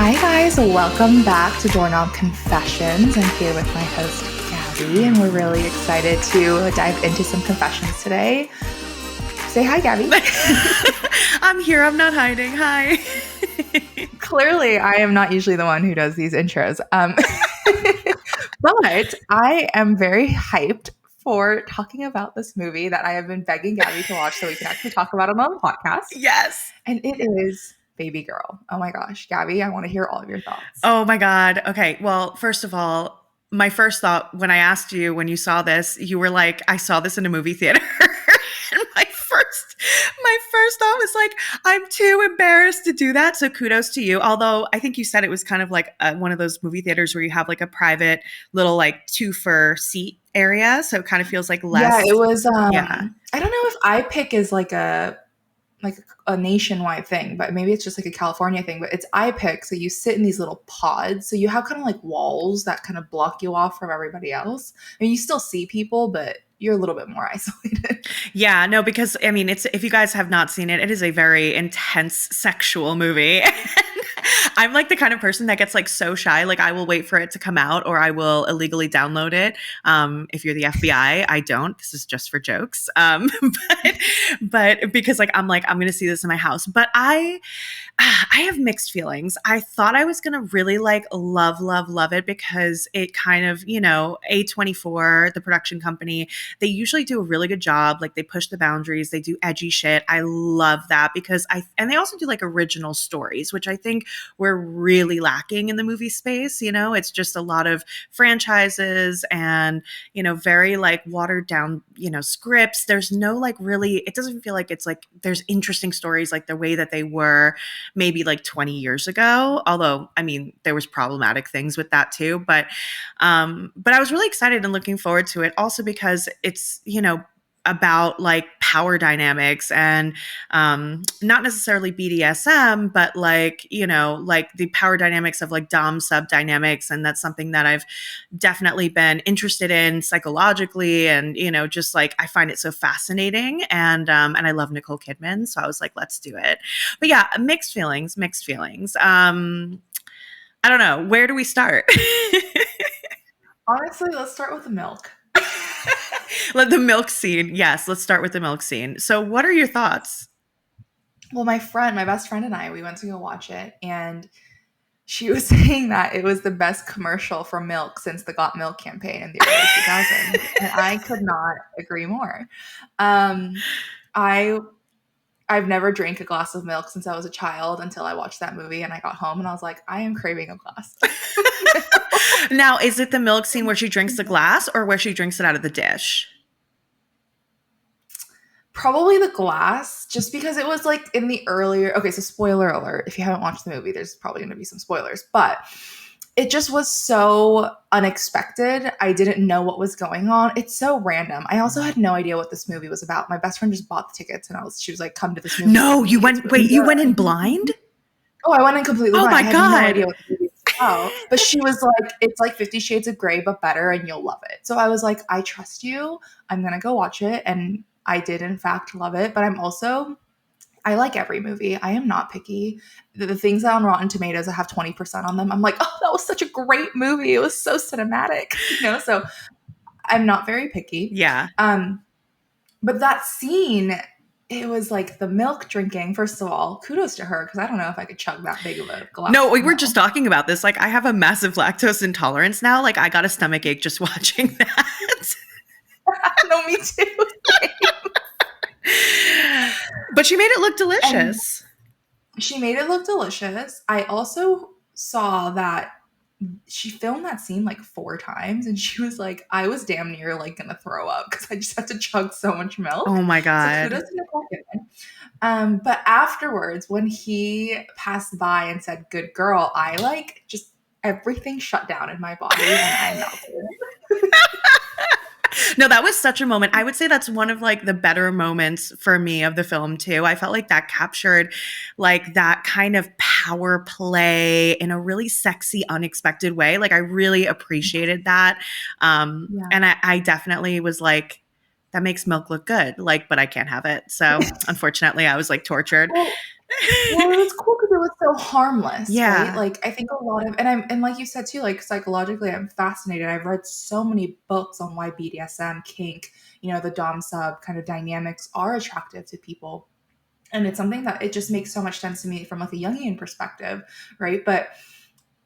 Hi guys, welcome back to Doorknob Confessions. I'm here with my host Gabby, and we're really excited to dive into some confessions today. Say hi, Gabby. I'm here. I'm not hiding. Hi. Clearly, I am not usually the one who does these intros. But I am very hyped for talking about this movie that I have been begging Gabby to watch so we can actually talk about it on the podcast. Yes. And it is Babygirl. Oh my gosh, Gabby, I want to hear all of your thoughts. Oh my God. Okay. Well, first of all, my first thought when I asked you when you saw this, you were like, I saw this in a movie theater. And my first thought was like, I'm too embarrassed to do that. So kudos to you. Although I think you said it was kind of like one of those movie theaters where you have like a private little like two-for seat area. So it kind of feels like less. Yeah, it was. Yeah. I don't know if iPick is like a nationwide thing, but maybe it's just like a California thing. But it's iPick, so you sit in these little pods. So you have kind of like walls that kind of block you off from everybody else. I mean, you still see people, but you're a little bit more isolated. Yeah, no, because I mean, if you guys have not seen it, it is a very intense sexual movie. I'm like the kind of person that gets like so shy, like I will wait for it to come out or I will illegally download it. If you're the FBI, I don't. This is just for jokes. But because like I'm going to see this in my house. But I have mixed feelings. I thought I was going to really like love it because it kind of, A24, the production company, they usually do a really good job. Like they push the boundaries, they do edgy shit. I love that because and they also do like original stories, which I think we're really lacking in the movie space. It's just a lot of franchises and, very like watered down, scripts. There's no like really, it doesn't feel like it's like there's interesting stories like the way that they were maybe like 20 years ago. Although, I mean, there was problematic things with that too. But I was really excited and looking forward to it also because it's, about like power dynamics and not necessarily BDSM, but like, like the power dynamics of like Dom sub dynamics. And that's something that I've definitely been interested in psychologically. And, just like, I find it so fascinating. And I love Nicole Kidman. So I was like, let's do it. But yeah, mixed feelings. I don't know. Where do we start? Honestly, let's start with the milk. The milk scene. Yes, let's start with the milk scene. So what are your thoughts? Well, my best friend and I, we went to go watch it, and she was saying that it was the best commercial for milk since the Got Milk campaign in the early 2000s. And I could not agree more. I've never drank a glass of milk since I was a child until I watched that movie and I got home and I was like, I am craving a glass. Now, is it the milk scene where she drinks the glass or where she drinks it out of the dish? Probably the glass, just because it was like in the earlier... Okay, so spoiler alert. If you haven't watched the movie, there's probably going to be some spoilers. But it just was so unexpected. I didn't know what was going on. It's so random. I also had no idea what this movie was about. My best friend just bought the tickets and she was like, come to this movie. No, you went in blind? Oh, I went in completely blind. Oh my God. I had no idea what the movie was about. But she was like, it's like 50 Shades of Grey, but better, and you'll love it. So I was like, I trust you. I'm going to go watch it. And I did, in fact, love it. But I like every movie. I am not picky. The things that on Rotten Tomatoes that have 20% on them, I'm like, oh, that was such a great movie. It was so cinematic, so I'm not very picky. Yeah. But that scene, it was like the milk drinking. First of all, kudos to her, because I don't know if I could chug that big of a glass. No, we were just talking about this. Like, I have a massive lactose intolerance now. Like, I got a stomach ache just watching that. No, me too. But she made it look delicious. I also saw that she filmed that scene like 4 times, and she was like, I was damn near like gonna throw up because I just had to chug so much milk. Oh my God. So kudos to Nicole Kidman. But afterwards, when he passed by and said, good girl, I like just everything shut down in my body and I melted. No, that was such a moment. I would say that's one of like the better moments for me of the film too. I felt like that captured like that kind of power play in a really sexy, unexpected way. Like I really appreciated that. And I definitely was like, that makes milk look good. Like, but I can't have it. So unfortunately, I was like tortured. Well, Well, it was cool because it was so harmless, right? Yeah. Like, I think a lot of and like you said too, like, psychologically, I'm fascinated. I've read so many books on why BDSM, kink, the dom sub kind of dynamics are attractive to people. And it's something that it just makes so much sense to me from like a Jungian perspective, right? But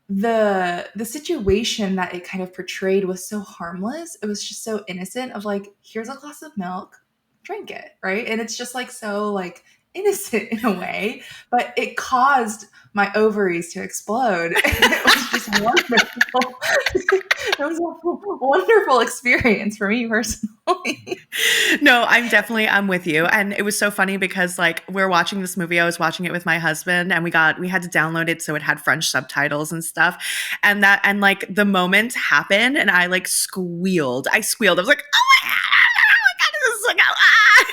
the situation that it kind of portrayed was so harmless. It was just so innocent of like, here's a glass of milk, drink it, right? And it's just like so like innocent in a way, but it caused my ovaries to explode. It was just wonderful. It was a wonderful experience for me personally. No, I'm with you. And it was so funny because like we're watching this movie. I was watching it with my husband and we had to download it so it had French subtitles and stuff. And like the moment happened and I like squealed. I squealed. I was like, oh my God, this is like, ah.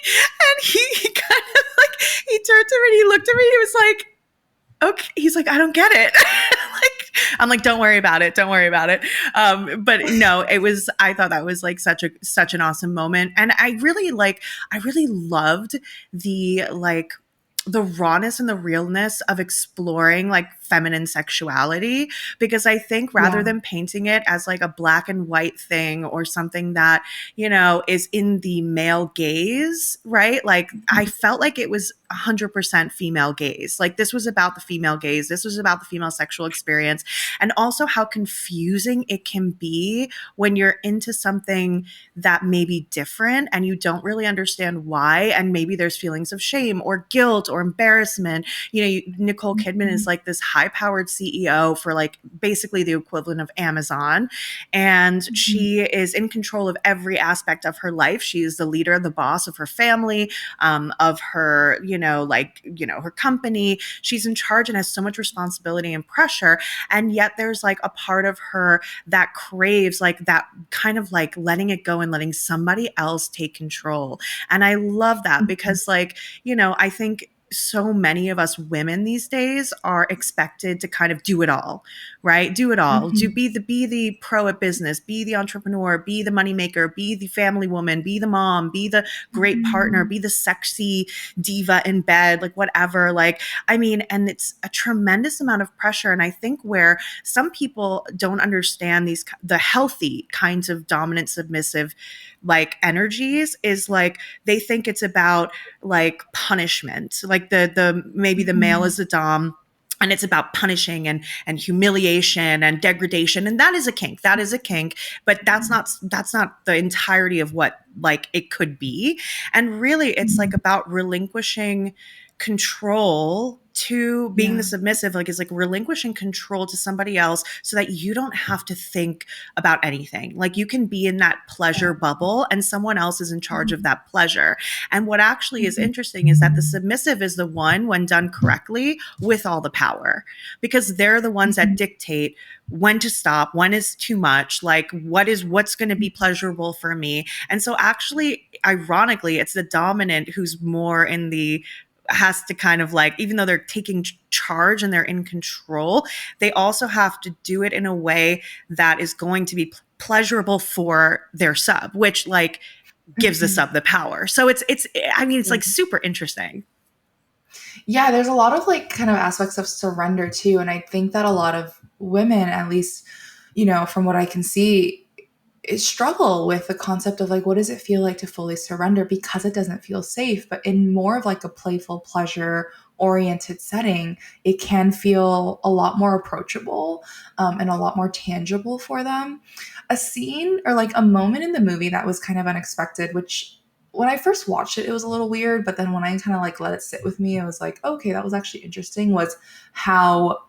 And he kind of like, he turned to me and he looked at me and he was like, okay. He's like, I don't get it. I'm like, don't worry about it. Don't worry about it. But no, I thought that was like such an awesome moment. And I really loved the rawness and the realness of exploring like feminine sexuality, because I think rather Yeah. than painting it as like a black and white thing or something that, is in the male gaze, right? Like I felt like it was 100% female gaze. Like this was about the female gaze. This was about the female sexual experience, and also how confusing it can be when you're into something that may be different and you don't really understand why. And maybe there's feelings of shame or guilt or embarrassment. Nicole Kidman is like this high powered CEO for like basically the equivalent of Amazon. And she is in control of every aspect of her life. She is the leader, the boss of her family, of her, her company. She's in charge and has so much responsibility and pressure. And yet there's like a part of her that craves like that kind of like letting it go and letting somebody else take control. And I love that because like, I think so many of us women these days are expected to kind of do it all, right? Do it all. Be the pro at business, be the entrepreneur, be the moneymaker, be the family woman, be the mom, be the great partner, be the sexy diva in bed, like whatever. Like, I mean, and it's a tremendous amount of pressure. And I think where some people don't understand the healthy kinds of dominant, submissive, like energies is like, they think it's about like punishment, like maybe the male is the dom and it's about punishing and humiliation and degradation, and that is a kink, but that's not the entirety of what like it could be. And really it's like about relinquishing control to being the submissive, like is like relinquishing control to somebody else so that you don't have to think about anything. Like you can be in that pleasure bubble and someone else is in charge of that pleasure. And what actually is interesting is that the submissive is the one, when done correctly, with all the power, because they're the ones that dictate when to stop, when is too much, like what's going to be pleasurable for me. And so actually, ironically, it's the dominant who's more in the has to kind of like, even though they're taking charge and they're in control, they also have to do it in a way that is going to be pleasurable for their sub, which like gives the sub the power. So it's like super interesting. Yeah, there's a lot of like kind of aspects of surrender too. And I think that a lot of women, at least, from what I can see, struggle with the concept of like, what does it feel like to fully surrender, because it doesn't feel safe. But in more of like a playful, pleasure oriented setting, it can feel a lot more approachable, and a lot more tangible for them. A scene or like a moment in the movie that was kind of unexpected, which when I first watched it, it was a little weird, but then when I kind of like let it sit with me, it was like, okay, that was actually interesting, was how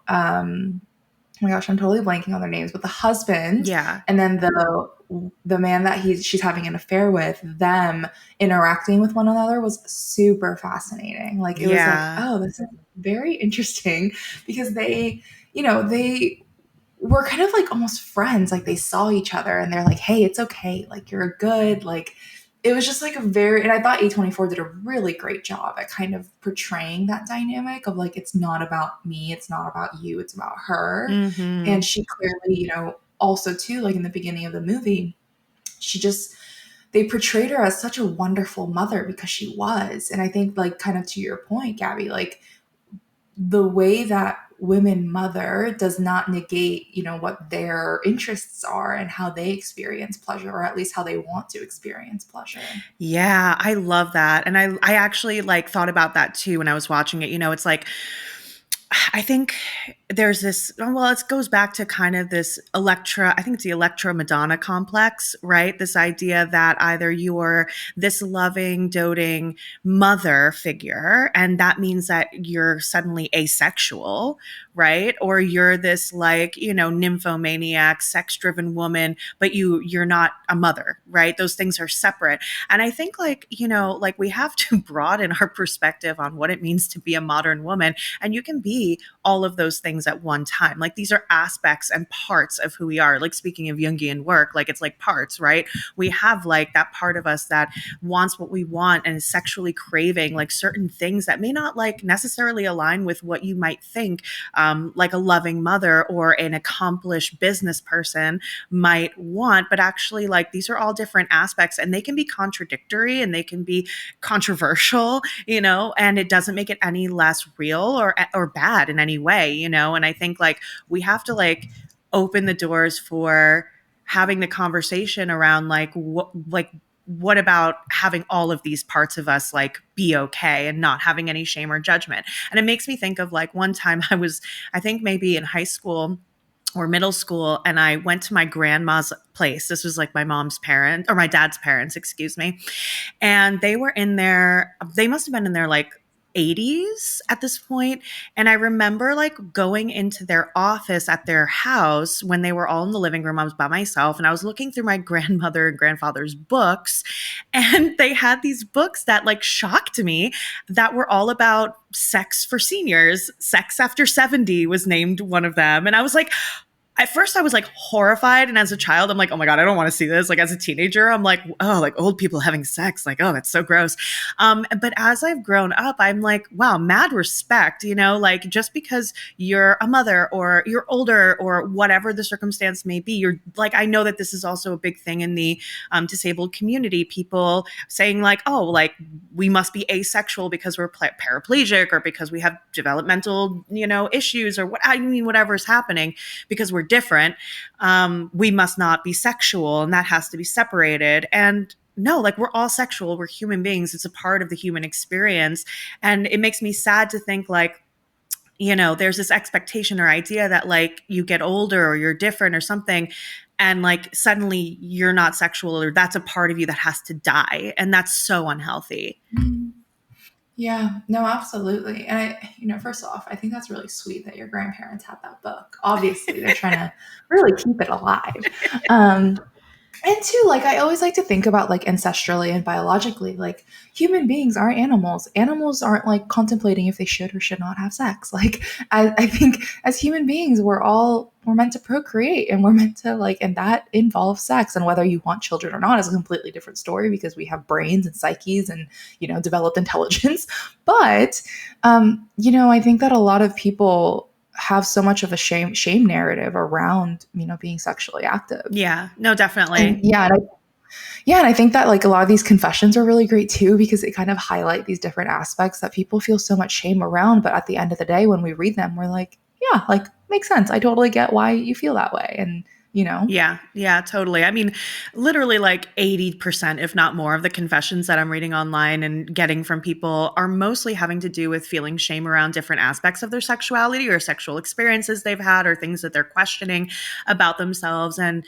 oh my gosh, I'm totally blanking on their names, but the husband, Yeah. and then the man that she's having an affair with, them interacting with one another was super fascinating. Like it was like, oh, this is very interesting, because they were kind of like almost friends. Like they saw each other and they're like, hey, it's okay, like you're good. Like it was just like and I thought A24 did a really great job at kind of portraying that dynamic of like, it's not about me, it's not about you, it's about her. And she clearly, also too, like in the beginning of the movie, she just, they portrayed her as such a wonderful mother because she was. And I think, like, kind of to your point, Gabby, like, the way that women mother does not negate, what their interests are and how they experience pleasure, or at least how they want to experience pleasure. Yeah, I love that. And I actually like thought about that too when I was watching it. It's like I think there's this, well, it goes back to kind of this I think it's the Electra Madonna complex, right? This idea that either you're this loving, doting mother figure, and that means that you're suddenly asexual, right? Or you're this like, nymphomaniac, sex-driven woman, but you're not a mother, right? Those things are separate. And I think like we have to broaden our perspective on what it means to be a modern woman. And you can be all of those things at one time. Like these are aspects and parts of who we are. Like speaking of Jungian work, like it's like parts, right? We have like that part of us that wants what we want and is sexually craving like certain things that may not like necessarily align with what you might think like a loving mother or an accomplished business person might want. But actually, like these are all different aspects and they can be contradictory and they can be controversial, and it doesn't make it any less real or bad in any way, and I think like we have to like open the doors for having the conversation around what about having all of these parts of us like be okay and not having any shame or judgment. And it makes me think of like one time I think maybe in high school or middle school, and I went to my grandma's place. This was like my mom's parents or my dad's parents, excuse me. And they must have been in their like 80s at this point. And I remember like going into their office at their house when they were all in the living room. I was by myself and I was looking through my grandmother and grandfather's books. And they had these books that like shocked me that were all about sex for seniors. Sex After 70 was named one of them. And I was like, at first I was like horrified. And as a child, I'm like, oh my God, I don't want to see this. Like as a teenager, I'm like, oh, like old people having sex. Like, oh, that's so gross. But as I've grown up, I'm like, wow, mad respect, like just because you're a mother or you're older or whatever the circumstance may be, you're like, I know that this is also a big thing in the disabled community, people saying like, oh, like we must be asexual because we're paraplegic or because we have developmental, issues or whatever's happening because we're different, we must not be sexual and that has to be separated. And no, like we're all sexual, we're human beings, it's a part of the human experience. And it makes me sad to think like, there's this expectation or idea that like you get older or you're different or something and like suddenly you're not sexual or that's a part of you that has to die, and that's so unhealthy. Yeah, no, absolutely. And first off, I think that's really sweet that your grandparents had that book. Obviously, they're trying to really keep it alive. Um, and two, like I always like to think about like ancestrally and biologically, like human beings aren't animals. Animals aren't like contemplating if they should or should not have sex. Like I think as human beings, we're meant to procreate and we're meant to like, and that involves sex. And whether you want children or not is a completely different story because we have brains and psyches and developed intelligence. But I think that a lot of people have so much of a shame narrative around being sexually active. Yeah, no, definitely. And and I think that like a lot of these confessions are really great too because it kind of highlight these different aspects that people feel so much shame around, but at the end of the day when we read them we're like, yeah, like makes sense, I totally get why you feel that way. And Yeah, totally. I mean, literally like 80%, if not more, of the confessions that I'm reading online and getting from people are mostly having to do with feeling shame around different aspects of their sexuality or sexual experiences they've had or things that they're questioning about themselves. And,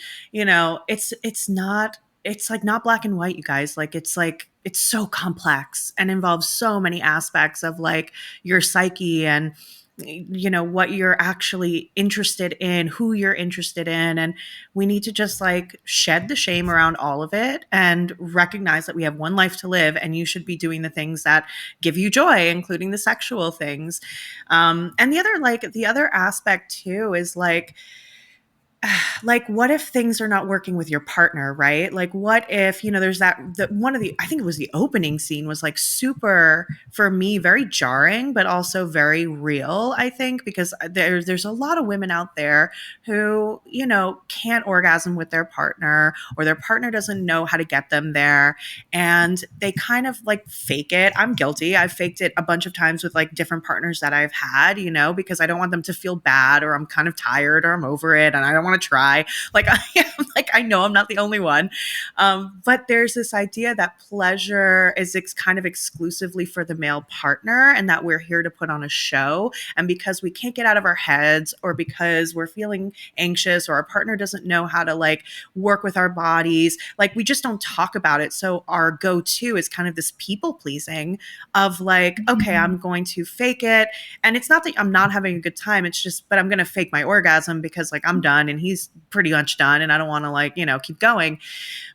it's like not black and white, you guys. Like it's so complex and involves so many aspects of like your psyche and what you're actually interested in, who you're interested in. And we need to just like shed the shame around all of it and recognize that we have one life to live and you should be doing the things that give you joy, including the sexual things. And the other aspect too is like like what if things are not working with your partner, right? Like what if, there's one of the, I think it was the opening scene was like super, for me, very jarring, but also very real, I think, because there's a lot of women out there who, can't orgasm with their partner, or their partner doesn't know how to get them there, and they kind of like fake it. I'm guilty. I've faked it a bunch of times with like different partners that I've had, because I don't want them to feel bad, or I'm kind of tired, or I'm over it and I don't want to try. Like I am, like I know I'm not the only one. But there's this idea that pleasure is kind of exclusively for the male partner, and that we're here to put on a show. And because we can't get out of our heads, or because we're feeling anxious, or our partner doesn't know how to like work with our bodies, like we just don't talk about it. So our go-to is kind of this people pleasing of like, okay, I'm going to fake it. And it's not that I'm not having a good time. It's just, but I'm going to fake my orgasm because like I'm done and he's pretty much done and I don't want to like, keep going.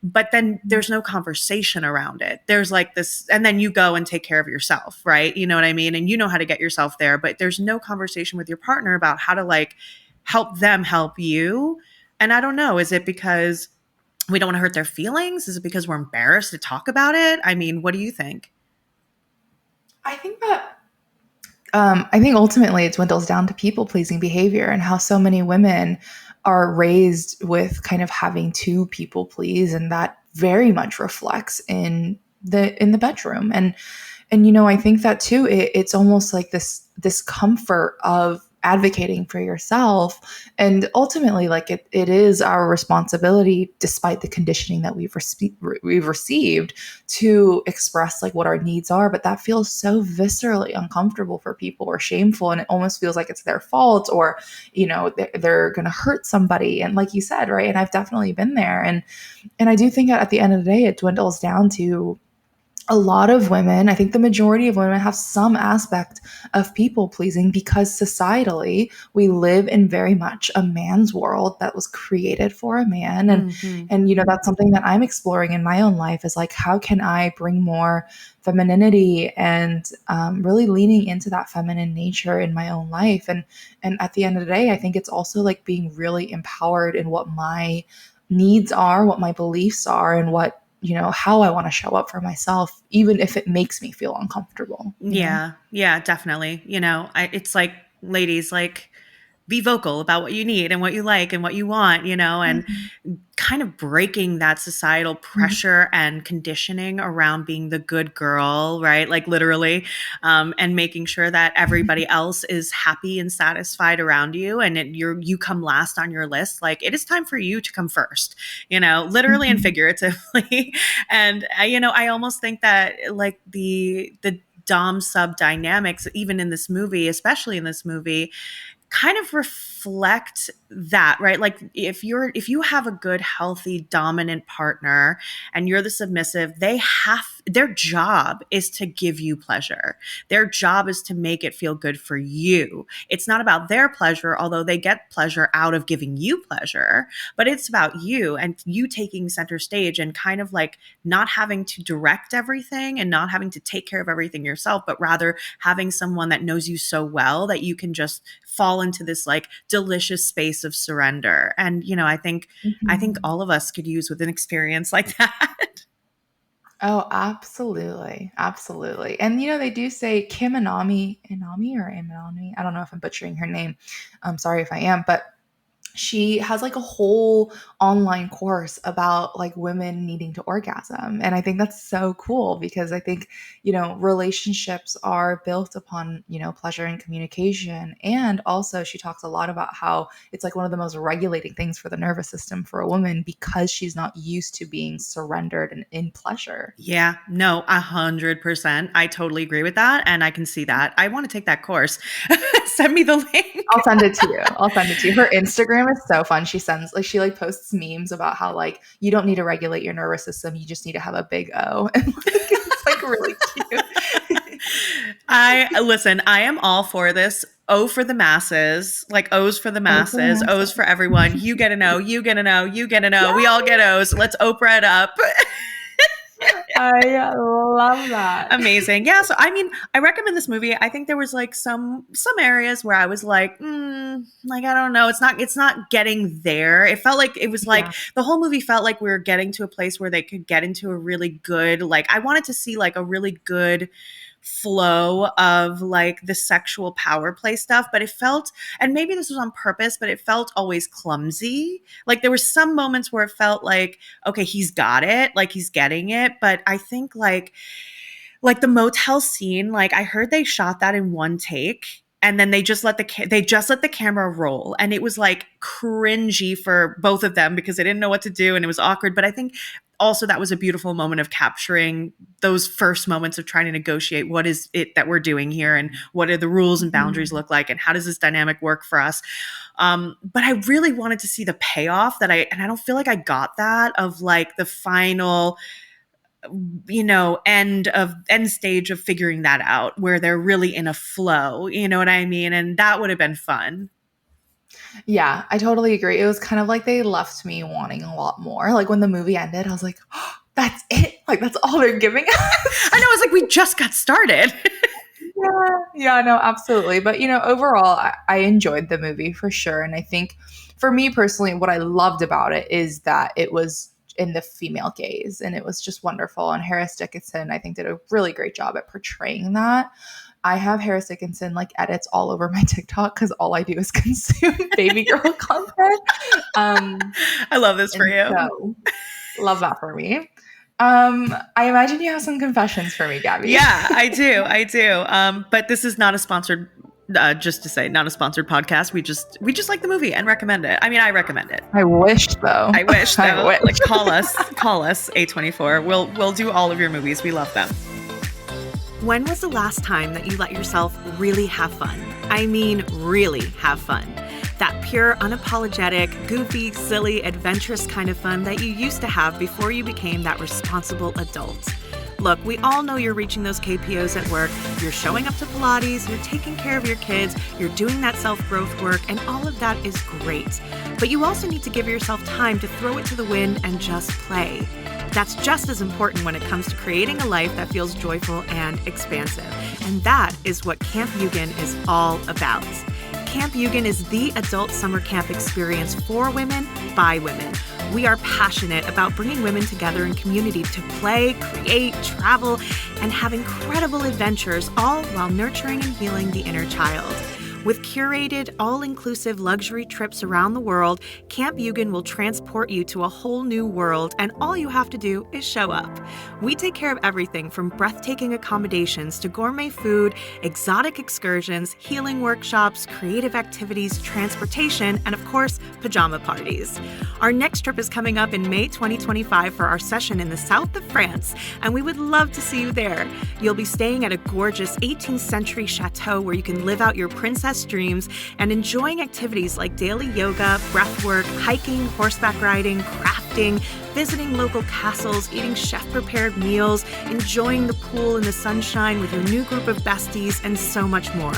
But then there's no conversation around it. There's like this, and then you go and take care of yourself, right? You know what I mean? And you know how to get yourself there, but there's no conversation with your partner about how to like help them help you. And I don't know, is it because we don't want to hurt their feelings? Is it because we're embarrassed to talk about it? I mean, what do you think? I think that I think ultimately it dwindles down to people pleasing behavior, and how so many women are raised with kind of having to people please, and that very much reflects in the bedroom. And I think that too, it's almost like this comfort of advocating for yourself, and ultimately like it is our responsibility, despite the conditioning that we've received, to express like what our needs are. But that feels so viscerally uncomfortable for people, or shameful, and it almost feels like it's their fault, or they're going to hurt somebody. And like you said, right, and I've definitely been there, and I do think that at the end of the day it dwindles down to a lot of women, I think the majority of women, have some aspect of people pleasing, because societally we live in very much a man's world that was created for a man. And that's something that I'm exploring in my own life, is like, how can I bring more femininity and really leaning into that feminine nature in my own life. And at the end of the day, I think it's also like being really empowered in what my needs are, what my beliefs are, and what how I want to show up for myself, even if it makes me feel uncomfortable. Yeah, yeah, definitely. It's like, ladies, like, be vocal about what you need and what you like and what you want, and Mhm. kind of breaking that societal Mhm. pressure and conditioning around being the good girl, right? Like literally, and making sure that everybody else is happy and satisfied around you, and you come last on your list. Like it is time for you to come first, literally and Mhm. figuratively. And I almost think that like the dom sub dynamics, even in this movie, especially in this movie, kind of reflect that, right? Like if you have a good, healthy, dominant partner and you're the submissive, their job is to give you pleasure. Their job is to make it feel good for you. It's not about their pleasure, although they get pleasure out of giving you pleasure, but it's about you and you taking center stage, and kind of like not having to direct everything and not having to take care of everything yourself, but rather having someone that knows you so well that you can just fall into this like delicious space of surrender. And I think Mhm. all of us could use with an experience like that. Oh, absolutely. Absolutely. And they do say Kim Inami or Imanami. I don't know if I'm butchering her name. I'm sorry if I am, but she has like a whole online course about like women needing to orgasm. And I think that's so cool, because I think, relationships are built upon, pleasure and communication. And also she talks a lot about how it's like one of the most regulating things for the nervous system for a woman, because she's not used to being surrendered and in pleasure. Yeah, no, 100%. I totally agree with that. And I can see that. I want to take that course. Send me the link. I'll send it to you. I'll send it to you. Her Instagram is so fun. She like posts memes about how like you don't need to regulate your nervous system. You just need to have a big O. And like it's like really cute. I am all for this. O for the masses, like O's for the O for the masses, O's for masses. everyone. You get an O, you get an O, you get an O. We all Yeah, get O's. Let's Oprah it up. I love that. Amazing. Yeah. So, I mean, I recommend this movie. I think there was like some areas where I was like, like, I don't know. It's not getting there. It felt like it was like Yeah. the whole movie felt like we were getting to a place where they could get into a really good, like, I wanted to see like a really good flow of like the sexual power play stuff, but it felt, and maybe this was on purpose, but it felt always clumsy. Like there were some moments where it felt like, okay, he's got it, like he's getting it, but I think like the motel scene, like I heard they shot that in one take and then they just let the camera roll, and it was like cringy for both of them because they didn't know what to do and it was awkward. But I think also that was a beautiful moment of capturing those first moments of trying to negotiate what is it that we're doing here and what are the rules and boundaries look like and how does this dynamic work for us. But I really wanted to see the payoff and I don't feel like I got that of like the final, end stage of figuring that out where they're really in a flow, you know what I mean? And that would have been fun. Yeah, I totally agree. It was kind of like they left me wanting a lot more. Like when the movie ended, I was like, oh, that's it. Like that's all they're giving us. I know. It's like we just got started. Yeah, no, absolutely. But overall, I enjoyed the movie for sure. And I think for me personally, what I loved about it is that it was in the female gaze and it was just wonderful. And Harris Dickinson, I think, did a really great job at portraying that. I have Harris Dickinson like edits all over my TikTok because all I do is consume Babygirl content. I love this for you. So, love that for me. I imagine you have some confessions for me, Gabby. Yeah, I do. But this is not a sponsored. Just to say, not a sponsored podcast. We just like the movie and recommend it. I mean, I recommend it. I wish though. I wish though. I wish. Like call us A24. We'll do all of your movies. We love them. When was the last time that you let yourself really have fun? I mean, really have fun. That pure, unapologetic, goofy, silly, adventurous kind of fun that you used to have before you became that responsible adult. Look, we all know you're reaching those KPOs at work, you're showing up to Pilates, you're taking care of your kids, you're doing that self-growth work, and all of that is great. But you also need to give yourself time to throw it to the wind and just play. That's just as important when it comes to creating a life that feels joyful and expansive. And that is what Camp Yūgen is all about. Camp Yūgen is the adult summer camp experience for women, by women. We are passionate about bringing women together in community to play, create, travel, and have incredible adventures, all while nurturing and healing the inner child. With curated, all-inclusive luxury trips around the world, Camp Yūgen will transport you to a whole new world, and all you have to do is show up. We take care of everything from breathtaking accommodations to gourmet food, exotic excursions, healing workshops, creative activities, transportation, and of course, pajama parties. Our next trip is coming up in May 2025 for our session in the south of France, and we would love to see you there. You'll be staying at a gorgeous 18th century chateau where you can live out your princess dreams and enjoying activities like daily yoga, breathwork, hiking, horseback riding, crafting, visiting local castles, eating chef-prepared meals, enjoying the pool in the sunshine with your new group of besties, and so much more.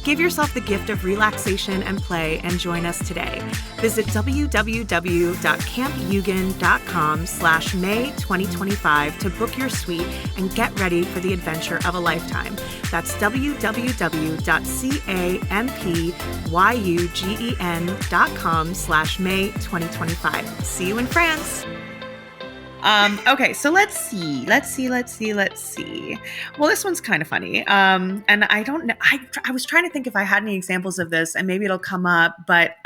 Give yourself the gift of relaxation and play and join us today. Visit www.campyugen.com/May2025 to book your suite and get ready for the adventure of a lifetime. That's www.campyugen.com/May2025. See you in France. Okay, so let's see. Well, this one's kind of funny. And I don't know. I was trying to think if I had any examples of this, and maybe it'll come up. But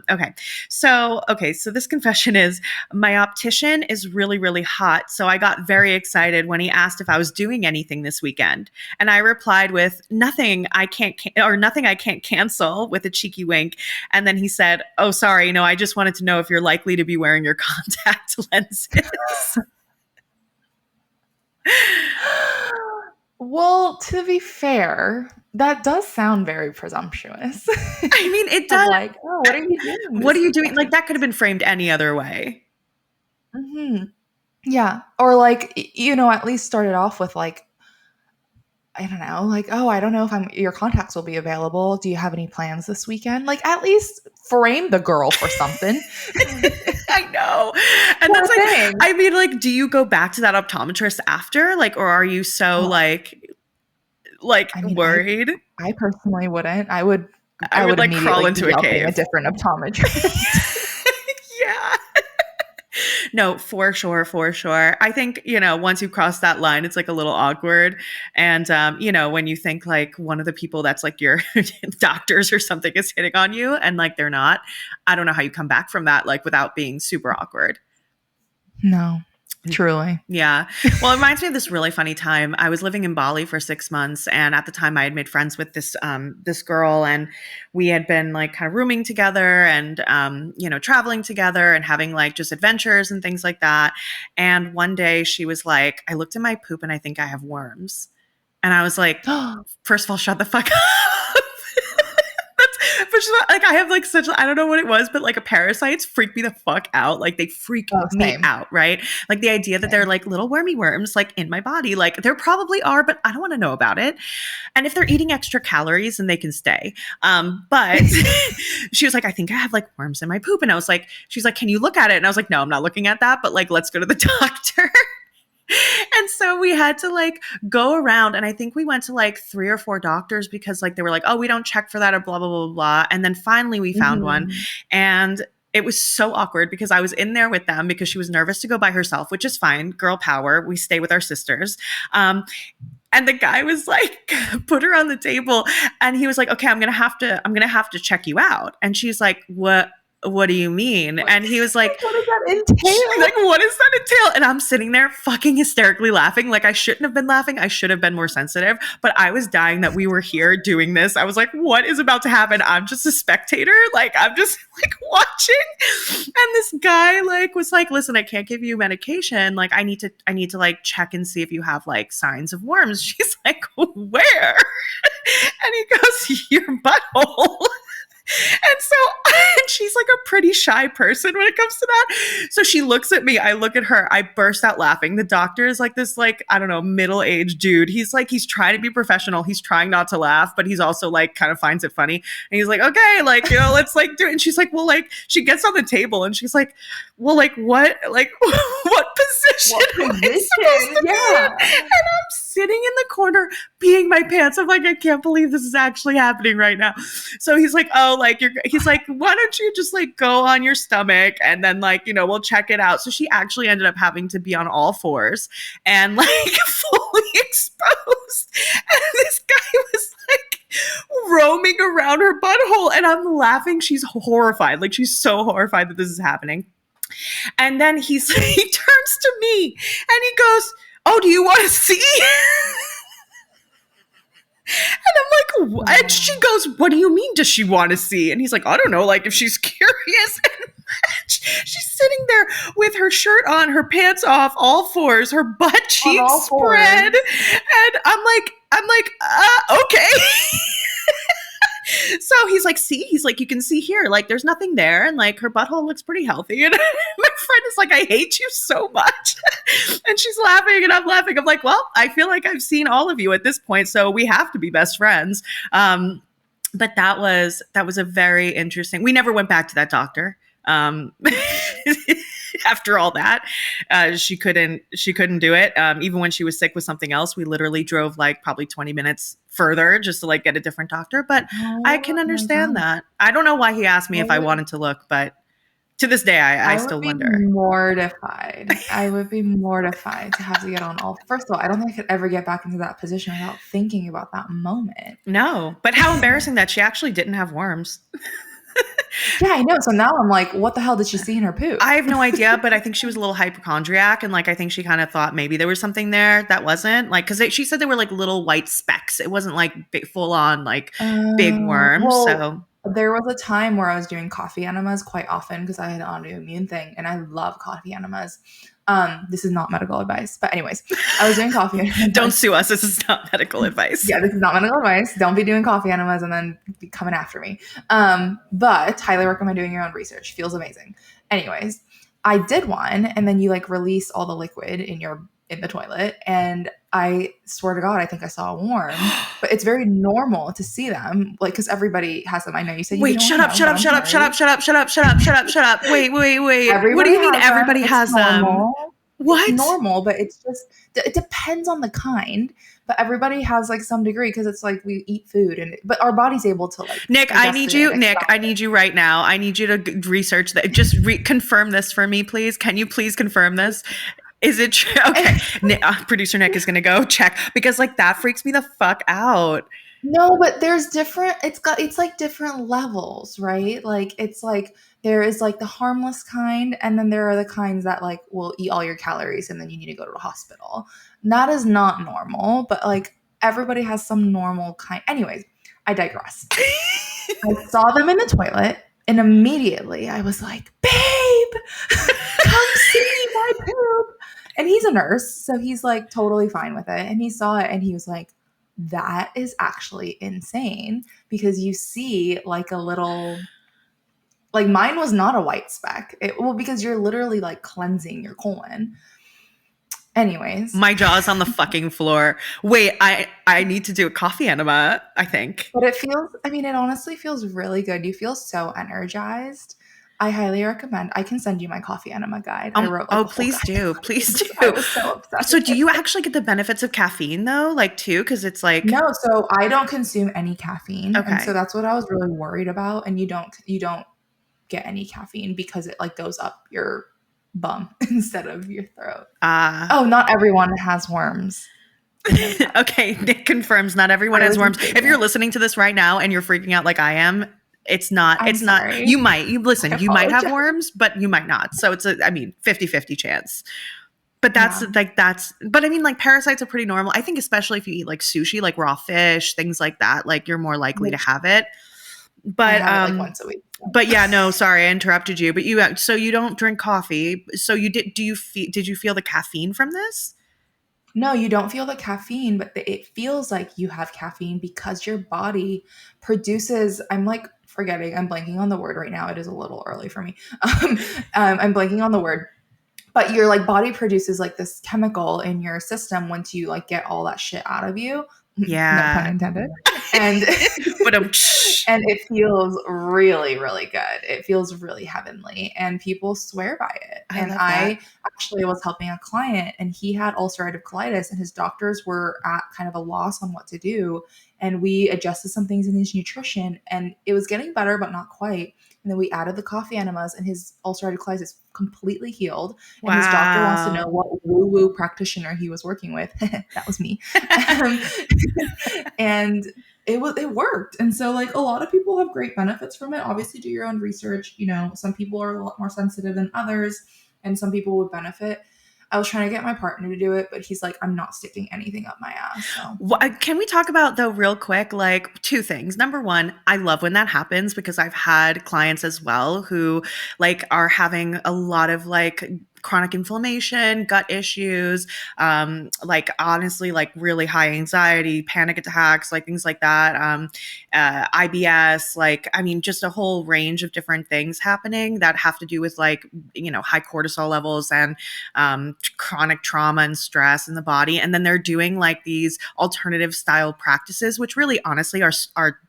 okay. So this confession is my optician is really, really hot. So I got very excited when he asked if I was doing anything this weekend, and I replied with nothing I can't cancel with a cheeky wink. And then he said, "Oh, sorry, no, I just wanted to know if you're likely to be wearing your contact lenses." Well, to be fair, that does sound very presumptuous. I mean, it does. Like, oh, what are you doing? What are you doing? Like, that could have been framed any other way. Mm-hmm. Yeah. Or like, at least started off with like, I don't know, like, oh, I don't know if your contacts will be available. Do you have any plans this weekend? Like, at least frame the girl for something. I know. And Poor that's like, thing. I mean, like, do you go back to that optometrist after? Like, or are you so Oh, like I mean, worried? I personally wouldn't. I would Like crawl immediately be into a Yelping a cave. different optometrist. Yeah. No, for sure, for sure. I think, once you cross that line, it's like a little awkward. And, when you think like one of the people that's like your doctors or something is hitting on you and like they're not, I don't know how you come back from that, like without being super awkward. No, truly. Yeah. Well, it reminds me of this really funny time. I was living in Bali for 6 months, and at the time I had made friends with this girl, and we had been like kind of rooming together and traveling together and having like just adventures and things like that. And one day she was like, I looked at my poop and I think I have worms. And I was like, first of all, shut the fuck up. But like I have like such, I don't know what it was, but like parasites freak me the fuck out. Like they freak me out, right? Like the idea that they're like little wormy worms like in my body, like there probably are, but I don't want to know about it. And if they're eating extra calories, then they can stay. But she was like, I think I have like worms in my poop. And I was like, she's like, can you look at it? And I was like, no, I'm not looking at that, but like, let's go to the doctor. And so we had to like go around, and I think we went to like 3 or 4 doctors because like they were like, oh, we don't check for that or blah, blah, blah, blah. And then finally we found one, and it was so awkward because I was in there with them because she was nervous to go by herself, which is fine. Girl power. We stay with our sisters. And the guy was like, put her on the table, and he was like, okay, I'm going to have to check you out. And she's like, what do you mean? And he was like, what does that entail? Like, what does that entail? And I'm sitting there fucking hysterically laughing. Like, I shouldn't have been laughing. I should have been more sensitive, but I was dying that we were here doing this. I was like, what is about to happen? I'm just a spectator. Like, I'm just like watching. And this guy like was like, listen, I can't give you medication. Like, I need to like check and see if you have like signs of worms. She's like, where? And he goes, your butthole. And so and she's like a pretty shy person when it comes to that. So she looks at me. I look at her. I burst out laughing. The doctor is like this, like, I don't know, middle-aged dude. He's trying to be professional. He's trying not to laugh, but he's also like kind of finds it funny. And he's like, okay, like, let's like do it. And she's like, well, like, she gets on the table and she's like, well, like, what position? Am I supposed to be in? And I'm sitting in the corner peeing my pants. I'm like, I can't believe this is actually happening right now. So he's like, oh, like he's like, why don't you just like go on your stomach and then like, we'll check it out. So she actually ended up having to be on all fours and like fully exposed. And this guy was like roaming around her butthole, and I'm laughing. She's horrified. Like, she's so horrified that this is happening. And then he turns to me and he goes, oh, do you want to see? And I'm like, what? And she goes, what do you mean does she want to see? And he's like, I don't know, like if she's curious. And she's sitting there with her shirt on, her pants off, all fours, her butt cheeks spread. And I'm like, okay. So he's like, see, he's like, you can see here, like there's nothing there. And like her butthole looks pretty healthy. And my friend is like, I hate you so much. And she's laughing and I'm laughing. I'm like, well, I feel like I've seen all of you at this point, so we have to be best friends. But that was a very interesting, we never went back to that doctor. After all that, she couldn't do it. Even when she was sick with something else, we literally drove like probably 20 minutes further just to like get a different doctor. But I can understand that. I don't know why he asked me if I wanted to look, but to this day, I still wonder. Mortified. I would be mortified to have to get on all. First of all, I don't think I could ever get back into that position without thinking about that moment. No, but how embarrassing that she actually didn't have worms. Yeah, I know. So now I'm like, what the hell did she see in her poop? I have no idea, but I think she was a little hypochondriac, and like I think she kind of thought maybe there was something there that wasn't, like, because she said they were like little white specks. It wasn't like full on like big worms. Well, so there was a time where I was doing coffee enemas quite often because I had an autoimmune thing, and I love coffee enemas. This is not medical advice, but anyways, I was doing coffee enemas. Don't sue us. This is not medical advice. Yeah, this is not medical advice. Don't be doing coffee enemas and then be coming after me. But highly recommend doing your own research. Feels amazing. Anyways, I did one, and then you like release all the liquid in the toilet, and I swear to God, I think I saw a worm, but it's very normal to see them, like, because everybody has them. I know you said you Wait, don't shut want to up, know, shut but up, I'm shut up, shut up, sorry. shut up, shut up, shut up, shut up, shut up. Wait. What do Everybody you mean has them. everybody It's has them? normal. It's What? normal, but it's just, it depends on the kind. But everybody has like some degree because it's like we eat food, but our body's able to like Nick, digest it and Nick, I expel it. need you right now. I need you to research that. Just confirm this for me, please. Can you please confirm this? Is it true? Okay. Producer Nick is going to go check because like that freaks me the fuck out. No, but there's different, it's like different levels, right? Like it's like there is like the harmless kind, and then there are the kinds that like will eat all your calories and then you need to go to the hospital. And that is not normal, but like everybody has some normal kind. Anyways, I digress. I saw them in the toilet and immediately I was like, babe, come see my poop. And he's a nurse, so he's like totally fine with it. And he saw it and he was like, that is actually insane because you see like a little, like mine was not a white speck. Well, because you're literally like cleansing your colon. Anyways, My jaw's on the fucking floor. Wait, I need to do a coffee enema, I think. but it feels, I mean, it honestly feels really good. You feel so energized. I highly recommend. I can send you my coffee enema guide. I wrote like Oh, a whole please guide do. Please because I do. was so obsessed So with do you it. actually get the benefits of caffeine though? Like too? Cause it's like, No, so I don't consume any caffeine, and so okay. that's what I was really worried about. And you don't get any caffeine because it like goes up your bum instead of your throat. Uh, Oh, not everyone has worms. I know that. okay. Nick confirms not everyone I has was worms. If you're mistaken. listening to this right now and you're freaking out like I am, I'm it's not, sorry. you might, you I listen, you might have apologize. worms, but you might not. So it's I mean, 50-50 chance. But Yeah. but I mean, like parasites are pretty normal. I think, especially if you eat like sushi, like raw fish, things like that, like you're more likely to Which have it. I But, have it like once a week. but yeah, no, sorry, I interrupted you. But so you don't drink coffee. So did you feel the caffeine from this? No, you don't feel the caffeine, but it feels like you have caffeine because your body produces. I'm like forgetting. I'm blanking on the word right now. It is a little early for me. I'm blanking on the word, but your like body produces like this chemical in your system once you like get all that shit out of you. No pun Yeah. intended. And But and it feels really, really good. It feels really heavenly, and people swear by it. I And love I that. actually was helping a client, and he had ulcerative colitis, and his doctors were at kind of a loss on what to do. And we adjusted some things in his nutrition, and it was getting better, but not quite. And then we added the coffee enemas, and his ulcerative colitis completely healed. And his doctor wants to know Wow. what woo-woo practitioner he was working with. That was me. Um, and it worked. And so like a lot of people have great benefits from it. Obviously do your own research. Some people are a lot more sensitive than others, and some people would benefit. I was trying to get my partner to do it, but he's like, I'm not sticking anything up my ass. So Can we talk about though real quick like two things? Number one, I love when that happens because I've had clients as well who like are having a lot of like chronic inflammation, gut issues, like honestly like really high anxiety, panic attacks, like things like that, IBS, like I mean just a whole range of different things happening that have to do with like high cortisol levels and chronic trauma and stress in the body. And then they're doing like these alternative style practices, which really honestly are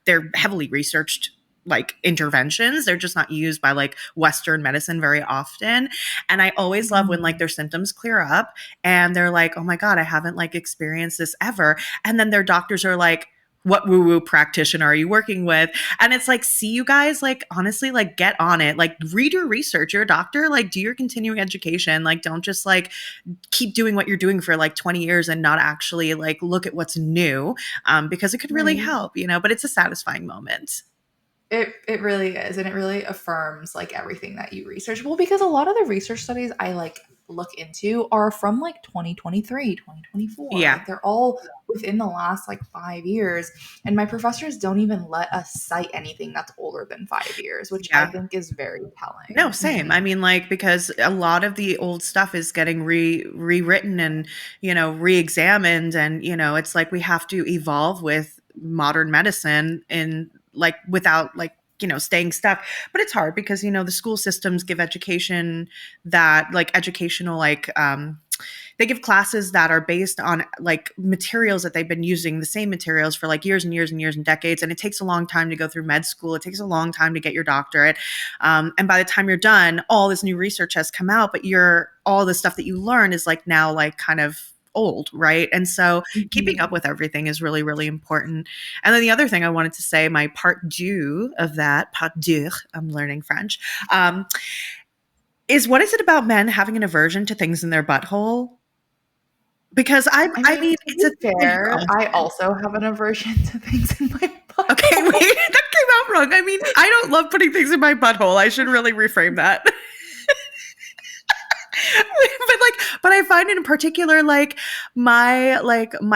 they're heavily researched like interventions. They're just not used by like Western medicine very often. And I always love when like their symptoms clear up and they're like, oh my God, I haven't like experienced this ever. And then their doctors are like, what woo woo practitioner are you working with? And it's like, see, you guys, like, honestly, like, get on it. Like, read your research. You're a doctor, like, do your continuing education. Like, don't just like keep doing what you're doing for like 20 years and not actually like look at what's new, because it could really right. help, but it's a satisfying moment. It really is, and it really affirms like everything that you research. Well, because a lot of the research studies I like look into are from like 2023, 2024. Yeah. Like they're all within the last like 5 years, and my professors don't even let us cite anything that's older than 5 years, which I Yeah. think is very No, telling. same. I mean, like, because a lot of the old stuff is getting rewritten and, re-examined. And, it's like we have to evolve with modern medicine and like without like, staying stuck. But it's hard because, the school systems give education that like educational, like, they give classes that are based on like materials that they've been using, the same materials for like years and years and years and decades. And it takes a long time to go through med school. It takes a long time to get your doctorate. And by the time you're done, all this new research has come out, but all the stuff that you learn is like now like kind of old, right? And so keeping up with everything is really, really important. And then the other thing I wanted to say, my part deux of that, part deux, I'm learning French, is what is it about men having an aversion to things in their butthole? Because I mean it's a fair. I also have an aversion to things in my butthole. Okay, wait, that came out wrong. I mean, I don't love putting things in my butthole. I should really reframe that. but I find it in particular, like my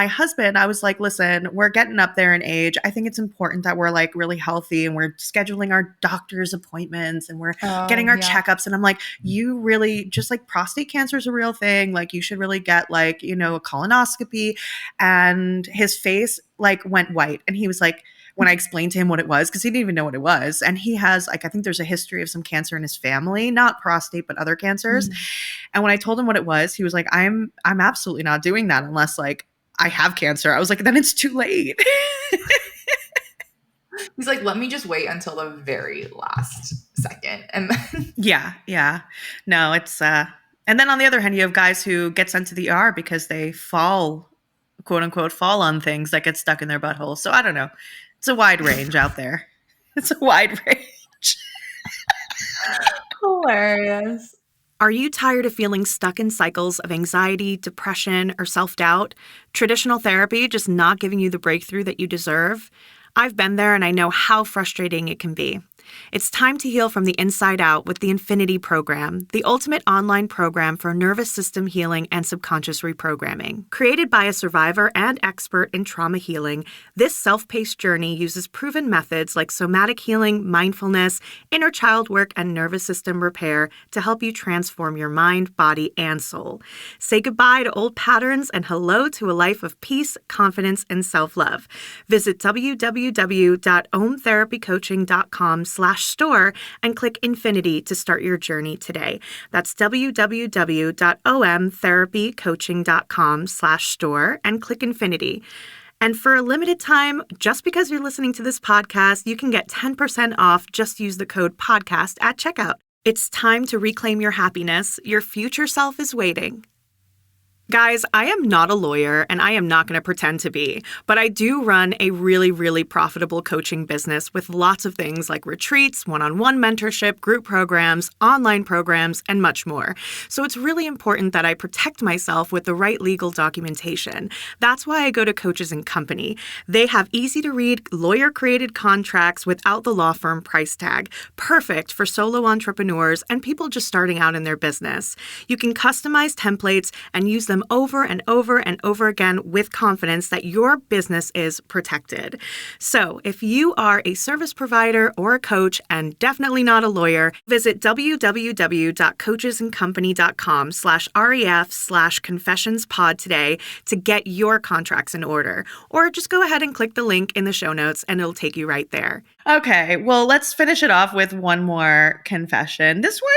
husband, I was like, listen, we're getting up there in age. I think it's important that we're like really healthy and we're scheduling our doctor's appointments and we're getting our checkups. And I'm like, you really just like prostate cancer is a real thing. Like you should really get like, a colonoscopy. And his face like went white. And he was like, when I explained to him what it was, because he didn't even know what it was. And he has like, I think there's a history of some cancer in his family, not prostate, but other cancers. And when I told him what it was, he was like, I'm absolutely not doing that unless like I have cancer. I was like, then it's too late. He's like, let me just wait until the very last second. And then Yeah. No, it's and then on the other hand, you have guys who get sent to the ER because they fall, quote unquote, fall on things that get stuck in their butthole. So I don't know. It's a wide range out there. It's a wide range. Hilarious. Are you tired of feeling stuck in cycles of anxiety, depression, or self-doubt? Traditional therapy just not giving you the breakthrough that you deserve? I've been there and I know how frustrating it can be. It's time to heal from the inside out with the Infinity Program, the ultimate online program for nervous system healing and subconscious reprogramming. Created by a survivor and expert in trauma healing, this self-paced journey uses proven methods like somatic healing, mindfulness, inner child work, and nervous system repair to help you transform your mind, body, and soul. Say goodbye to old patterns and hello to a life of peace, confidence, and self-love. Visit www.omtherapycoaching.com/store and click Infinity to start your journey today. That's www.omtherapycoaching.com/store and click Infinity. And for a limited time, just because you're listening to this podcast, you can get 10% off. Just use the code podcast at checkout. It's time to reclaim your happiness. Your future self is waiting. Guys, I am not a lawyer and I am not going to pretend to be, but I do run a really, really profitable coaching business with lots of things like retreats, one-on-one mentorship, group programs, online programs, and much more. So it's really important that I protect myself with the right legal documentation. That's why I go to Coaches & Company. They have easy-to-read, lawyer-created contracts without the law firm price tag, perfect for solo entrepreneurs and people just starting out in their business. You can customize templates and use them over and over and over again with confidence that your business is protected. So if you are a service provider or a coach and definitely not a lawyer, visit www.coachesandcompany.com/ref/confessionspod today to get your contracts in order. Or just go ahead and click the link in the show notes and it'll take you right there. Okay, well, let's finish it off with one more confession. This one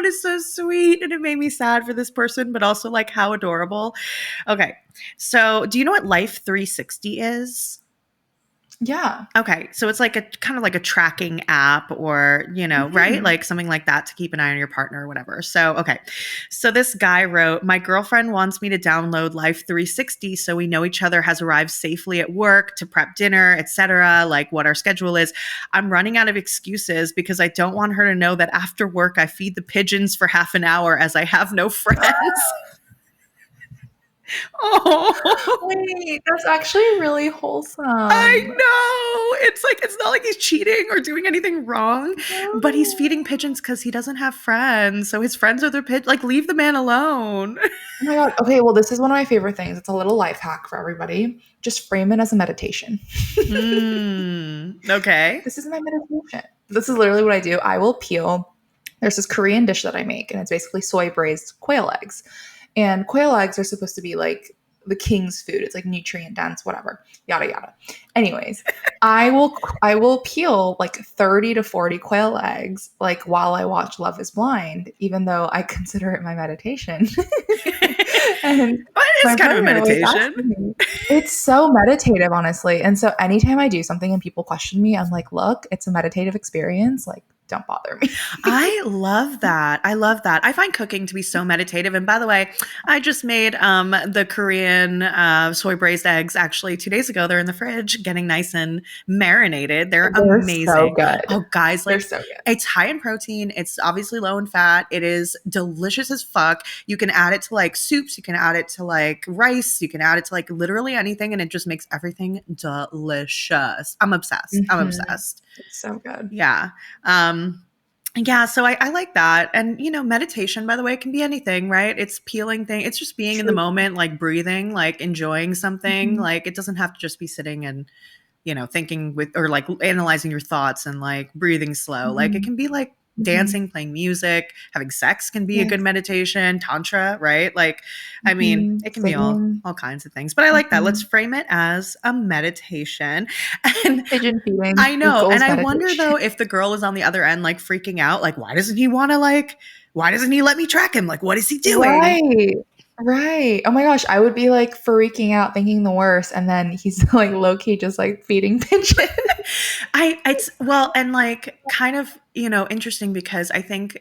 is so sweet and it made me sad for this person, but also like how adorable. Okay, so do you know what Life 360 is? Yeah. Okay. So it's like a kind of like a tracking app or, right? Like something like that to keep an eye on your partner or whatever. So, okay. So this guy wrote, my girlfriend wants me to download Life 360 so we know each other has arrived safely at work to prep dinner, etc., like what our schedule is. I'm running out of excuses because I don't want her to know that after work I feed the pigeons for half an hour as I have no friends. Oh, wait, that's actually really wholesome. I know. It's not like he's cheating or doing anything wrong, but he's feeding pigeons because he doesn't have friends. So his friends are their like, leave the man alone. Oh my God. Okay, well, this is one of my favorite things. It's a little life hack for everybody. Just frame it as a meditation. Okay. This is my meditation. This is literally what I do. I will peel. There's this Korean dish that I make, and it's basically soy braised quail eggs. And quail eggs are supposed to be like the king's food. It's like nutrient dense, whatever, yada, yada. Anyways, I will peel like 30 to 40 quail eggs, like while I watch Love is Blind, even though I consider it my meditation. And But my it's kind of a partner always asks meditation. me, it's so meditative, honestly. And so anytime I do something and people question me, I'm like, look, it's a meditative experience. Like, don't bother me. I love that. I love that. I find cooking to be so meditative. And by the way, I just made the Korean soy braised eggs actually 2 days ago. They're in the fridge, getting nice and marinated. They're They're so amazing. good. Oh, guys, They're like so good. it's high in protein. It's obviously low in fat. It is delicious as fuck. You can add it to like soups. You can add it to like rice. You can add it to like literally anything. And it just makes everything delicious. I'm obsessed. I'm obsessed. It's so good. Yeah. Yeah, so I like that. And, meditation, by the way, can be anything, right? It's peeling thing. It's just being in the True. moment, like breathing, like enjoying something. Mhm. Like it doesn't have to just be sitting and, thinking with, or like analyzing your thoughts and like breathing slow. Like it Mhm. can be like Mhm. dancing, playing music, having sex can be a good Yes. meditation, tantra, right? Like, I mean, Mhm. it can be all Singing. all kinds of things. But I like that. Let's Mhm. frame it as a meditation. And Pigeon feeding I know. And equals I wonder meditation. though if the girl is on the other end like freaking out, like why doesn't he let me track him? Like what is he doing? Right. Right. Oh my gosh, I would be like freaking out, thinking the worst, and then he's like low key just like feeding pigeon. It's well, and like kind of, interesting because I think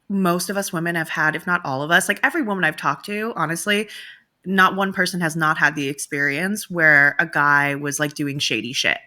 most of us women have had, if not all of us, like every woman I've talked to, honestly, not one person has not had the experience where a guy was like doing shady shit.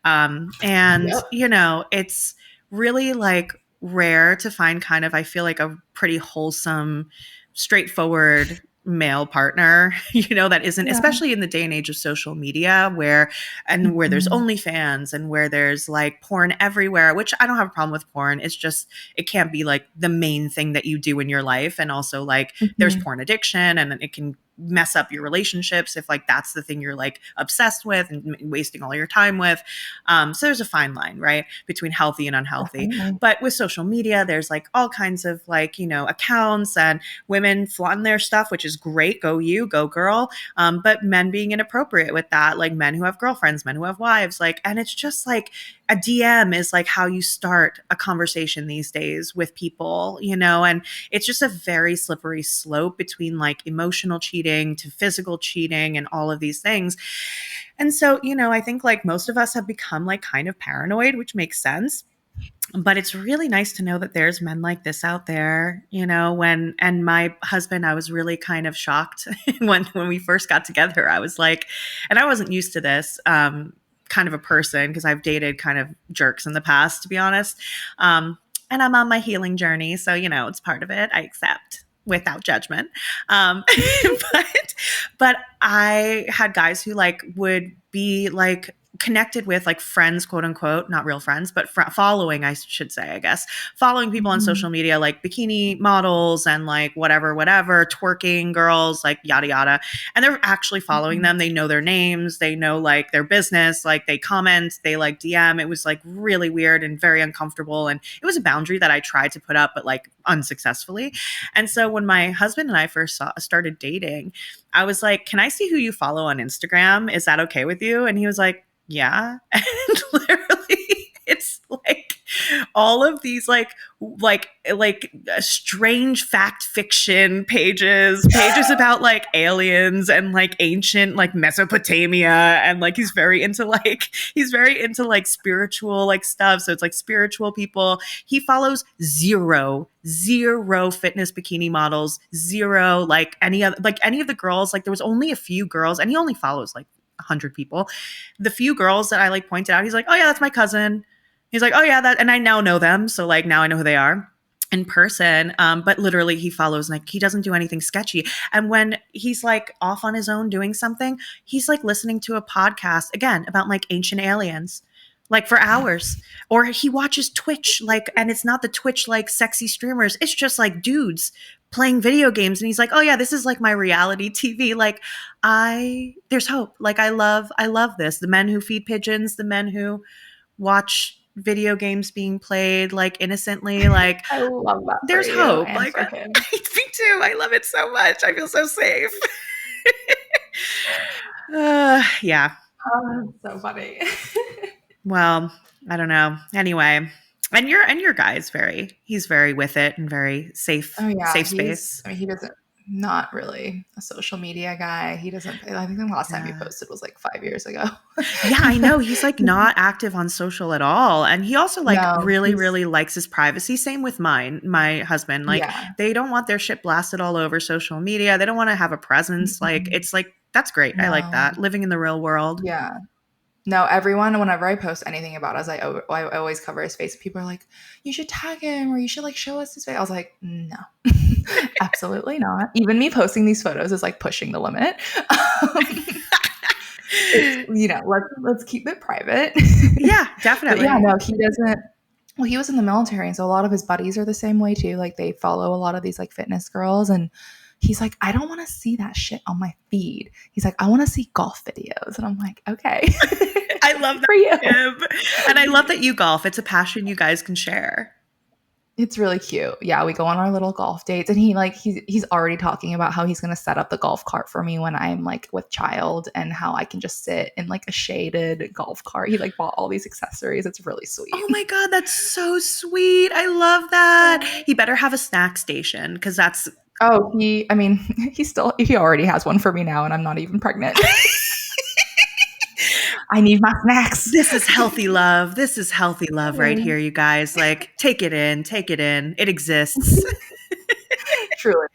And, Yep. it's really like rare to find kind of, I feel like a pretty wholesome, straightforward male partner, that isn't, Yeah. especially in the day and age of social media where there's Mhm. OnlyFans and where there's like porn everywhere, which I don't have a problem with porn. It's just, it can't be like the main thing that you do in your life. And also like there's Mhm. porn addiction and it can mess up your relationships if like that's the thing you're like obsessed with and wasting all your time with. So there's a fine line, right, between healthy and unhealthy. Definitely. But with social media, there's like all kinds of like, accounts and women flaunting their stuff, which is great. Go you, go girl. But men being inappropriate with that, like men who have girlfriends, men who have wives, like, and it's just like a DM is like how you start a conversation these days with people, and it's just a very slippery slope between like emotional cheating to physical cheating and all of these things. And so, I think like most of us have become like kind of paranoid, which makes sense. But it's really nice to know that there's men like this out there, and my husband, I was really kind of shocked when we first got together. I was like, and I wasn't used to this, kind of a person because I've dated kind of jerks in the past, to be honest. And I'm on my healing journey. So, it's part of it. I accept without judgment. Um, but I had guys who like would be like connected with like friends, quote unquote, not real friends, but following, I should say, I guess, following people on Mhm. social media, like bikini models and like whatever, twerking girls, like yada, yada. And they're actually following Mhm. them. They know their names. They know like their business, like they comment, they like DM. It was like really weird and very uncomfortable. And it was a boundary that I tried to put up, but like unsuccessfully. And so when my husband and I first started dating, I was like, can I see who you follow on Instagram? Is that okay with you? And he was like, yeah. And literally it's like all of these strange fact fiction pages about like aliens and like ancient like Mesopotamia, and like he's very into like spiritual like stuff. So it's like spiritual people. He follows zero fitness bikini models, zero like any of the girls. Like there was only a few girls, and he only follows like 100 people. The few girls that I like pointed out, he's like, oh yeah, that's my cousin. He's like, oh yeah, that, and I now know them. So like now I know who they are in person. But literally he follows, like he doesn't do anything sketchy. And when he's like off on his own doing something, he's like listening to a podcast again about like ancient aliens, like for hours. Or he watches Twitch, like, and it's not the Twitch like sexy streamers. It's just like dudes playing video games. And he's like, oh yeah, this is like my reality TV. Like there's hope. Like I love this. The men who feed pigeons, the men who watch video games being played like innocently, like I love that for there's you hope. and Like for him. me too. I love it so much. I feel so safe. Yeah. Oh, that's so funny. Well, I don't know. Anyway, and your guy is he's very with it and very safe, Oh yeah, safe space. he doesn't. not really a social media guy. He doesn't. I think the last time he Yeah. posted was like 5 years ago. Yeah, I know. He's like not active on social at all. And he also like No, really, he's really likes his privacy. Same with my husband. Like yeah. they don't want their shit blasted all over social media. They don't want to have a presence. Like Mhm. it's like, that's great. I like No, that. Living in the real world. yeah. No, everyone, whenever I post anything about us, I always cover his face. People are like, you should tag him or you should like show us his face. I was like, no, absolutely not. Even me posting these photos is like pushing the limit. It's, let's keep it private. Yeah, But yeah, definitely. no, he doesn't. Well, he was in the military, and so a lot of his buddies are the same way too. Like they follow a lot of these like fitness girls, and he's like, I don't want to see that shit on my feed. He's like, I want to see golf videos, and I'm like, okay, I love for you. that for him. And I love that you golf. It's a passion you guys can share. It's really cute. Yeah, we go on our little golf dates, and he's already talking about how he's going to set up the golf cart for me when I'm like with child, and how I can just sit in like a shaded golf cart. He like bought all these accessories. It's really sweet. Oh my God, that's so sweet. I love that. He better have a snack station because that's. Oh, he already has one for me now, and I'm not even pregnant. I need my snacks. This is healthy love. This is healthy love right here, you guys. Like, take it in. Take it in. It exists. Truly.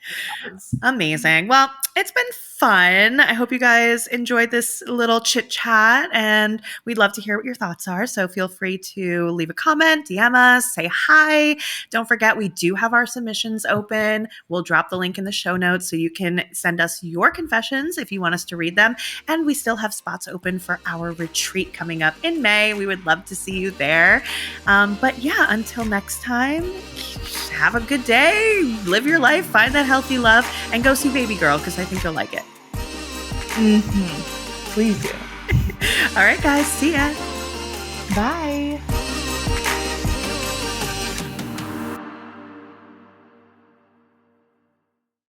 Amazing. Well, it's been fun. I hope you guys enjoyed this little chit chat, and we'd love to hear what your thoughts are. So feel free to leave a comment, DM us, say hi. Don't forget, we do have our submissions open. We'll drop the link in the show notes so you can send us your confessions if you want us to read them. And we still have spots open for our retreat coming up in May. We would love to see you there. But yeah, until next time, have a good day. Live your life. Find that healthy love and go see Babygirl because I think you'll like it. Please do. All right, guys. See ya. Bye.